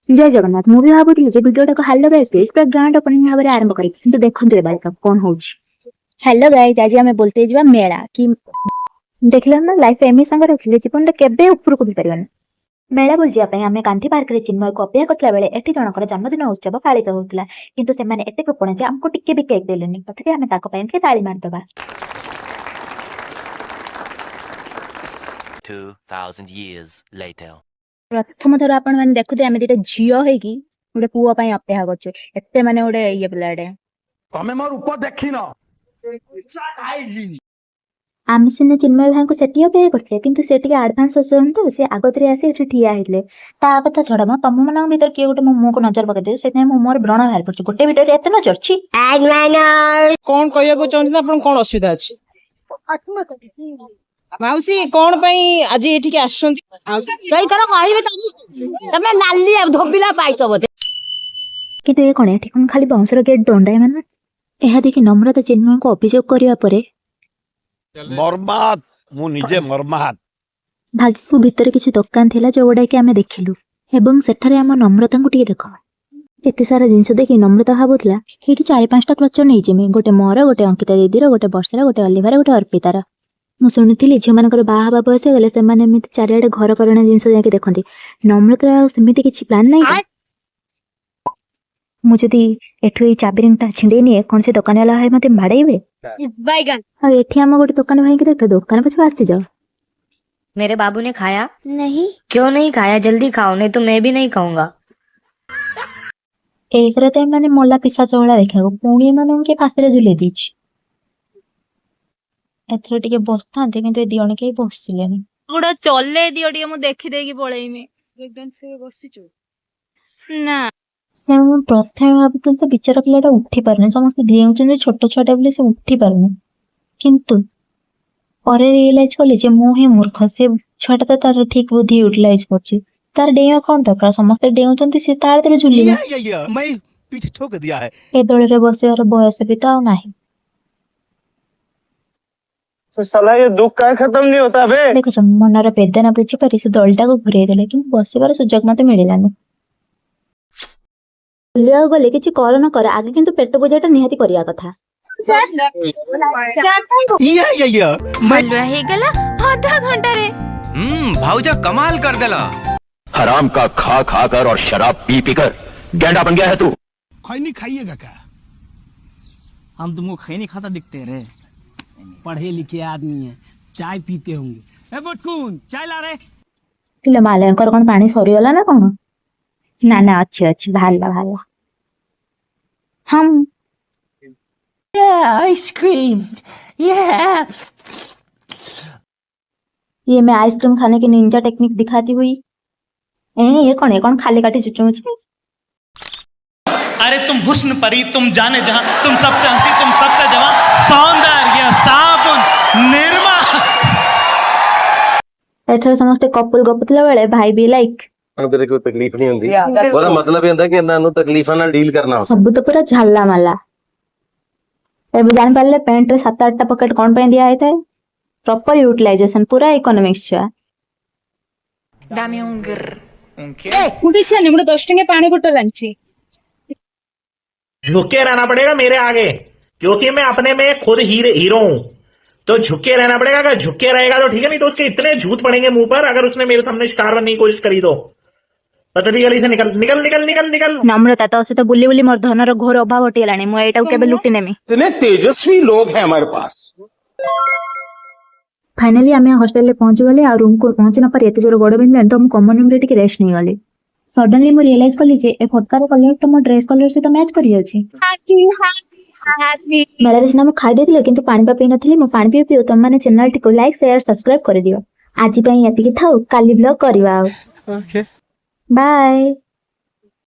जय जगन्नाथ मु भी भाबुଥିଲି जे भिडियोटा को हेलो गाइस पुरा ग्रांड ओपनिंग भाबरे आरंभ करी किंतु देखंतु रे बालिका कोन होउछि। हेलो गाइस आज हमें बोलते जिवा मेला कि देखला ना लाइफ एमी संग रखले जीवन केबे ऊपर को भी परिबन। मेला बोल जिया पई हमें गांधी पार्क रे चिन्मय को अपेक्षा करतला बेले एठी जनकर जन्मदिन उत्सव पालित होतला किंतु से माने एते कृपण जे हमको टिके भी केक देलेनी तथापि हमें ताको पई के ताली मार दबा। 2000 years later प्रथम थर आपण माने देखुते आमे दिटा झियो हे कि गोटे पुओ पई अपेक्षा करछु एते माने गोटे ये पिलाडे तमे मोर ऊपर देखिनो इच्छा खाइजी आमे सिने चिन्मय भाई को सेठी अपेक्षा करथले किंतु सेठी के एडवांस होसन तो से आगतरे आसी एठी ठिया हेले ता कथा छडा म तम मन भीतर के गोटे मो को नजर पके दे सेते मो मोर व्रण बाहर पड़छ गोटे वीडियो रे एते नजर छी कौन कहया को चाहते आपण कोन असुविधा अछि माउसी कोन पई आज एठी के आछंती कई तरह कहबे तमे नाली धोबिला पाइतो बोते किंतु ए कोन एठी कोन खाली बाउंसर गेट दंडाय मान एहा देखि नम्रता चिन्मय को अभियोग करिया परे बर्बाद मु निजे मरमात भाग्य को भीतर किसी दुकान थिला जो गोडा के आमे देखिलु एवं सेठारे हम नम्रता को टिके देखो एते सारा जिंस देखि नम्रता भाबुतला हेठी 4-5टा क्लचर नै जेमे गोटे मोर गोटे अंकिता दीदीर गोटे वर्षार गोटे अलिभार गोटे अर्पितार मु सुनिथिली झियो मानकर बाहा बाबा बस गले से माने एमिति चारियाडे घर करणा जिंस जाके देखंती नम्रता सेमिति किछि प्लान नै मु जदी एठु चाबी रिंगटा छिंडेनी कोन से दुकान वाला है मते माडैबे बैगन आ एठी हम गोटे दुकान भाई के देखे दुकान पछ आसी जाओ। मेरे बाबू ने खाया नहीं क्यों नहीं खाया जल्दी खाओ नहीं तो मैं भी नहीं खाऊंगा। एक रात माने मोला पिसा चोळा देखा पुणी माने के फासरे झुले दीछि एथरो टिके बसथांते किंतु ए दियण के बसिलेनी गुडा चले दियो टिके मु देखि देगी पळेइमे एकदम से बसिचो ना से मु प्रथम भाबुतल से बिचारा पिलाटा उठी पारने समस्त डेउचन छोट छोटा बोले से उठी पारने किंतु परे रियलाइज कले जे मु हे मूर्ख से छोटा तो तार ठीक बुद्धि यूटिलाइज करछि तार डेय कोन दरकार समस्त डेउचंती से तार तेरे झुली मैं पीछे ठोक दिया है ए दळे रे बसिवार बयस भी तो नाही तो साला ये दुख का खत्म नहीं होता बे देखो मनर वेदना बुझी पारि से दलटा को घुरे देले कि बसिबार सुजोग मते मिलिलानी लिया गले किछि कर न कर आगे किंतु पेट बुझाटा निहाती करिया कथा हलवा हे गला आधा घंटा रे भाऊजा कमाल कर देला हराम का खा खा कर और शराब पी पी कर गैंडा बन गया है तू खैनी खाइएगा क्या हम तुमको खैनी खाता दिखते रे पढ़े लिखे आदमी है चाय पीते होंगे ए बटकुन चाय ला रे तिले मालयकर कोन पानी सरियला ना कोन ना ना अच्छी अच्छी भाला भाला हम आइसक्रीम ये मैं आइसक्रीम खाने की निंजा टेक्निक दिखाती हुई ये कौन खाली काटी चुचुमुची अरे तुम हुस्न परी तुम जाने जहां तुम सबसे हंसी तुम सबसे जवां सौंदर्य साबुन निर्मा एठर समस्त कपल गपतला बेले भाई भी लाइक तेरे को तकलीफ नहीं होती ओदा मतलब ये कि नानु तकलीफा ना डील करना सब तो पूरा झाला माला एबे जान पाले पेंट रे 7-8टा पॉकेट कोन पे दिया आइता है प्रॉपर यूटिलाइजेशन पूरा इकोनॉमिक्स छा दामी उंगर ए कुडी छानी मुडे 10 टके पानी बोतल आंची झुके रहना पड़ेगा मेरे आगे क्योंकि मैं अपने में खुद हीरो हूँ तो झुके रहना पड़ेगा अगर झुके रहेगा तो ठीक है नहीं तो उसके इतने झूठ पड़ेंगे मुंह पर अगर उसने मेरे सामने स्टार बनने की कोशिश करी तो पतली गली से निकल निकल निकल निकल निकल नम्रता तो से तो बुली बुली मोर धनर घोर अभाव हटिलानी मु एटा केबे लुटी नेमी इतने तेजस्वी लोग हैं हमारे पास फाइनली आमे हॉस्टल ले पहुंच गले आ रूम को पहुंचना पर एते जोर गोड़ बिंदले तो हम कॉमन रूम रे टिके रेस्ट नहीं गले सडनली मु रियलाइज करली जे ए फटकार कलर तो मो ड्रेस कलर से तो मैच करि अछि मेला रे सिना मु खाइ देथिले किंतु पानी पी नथिले मु पानी पियो तुम माने चैनल टी को लाइक शेयर सब्सक्राइब कर दियो आज पई एति थाउ काली ब्लॉग करबा ओके बाय।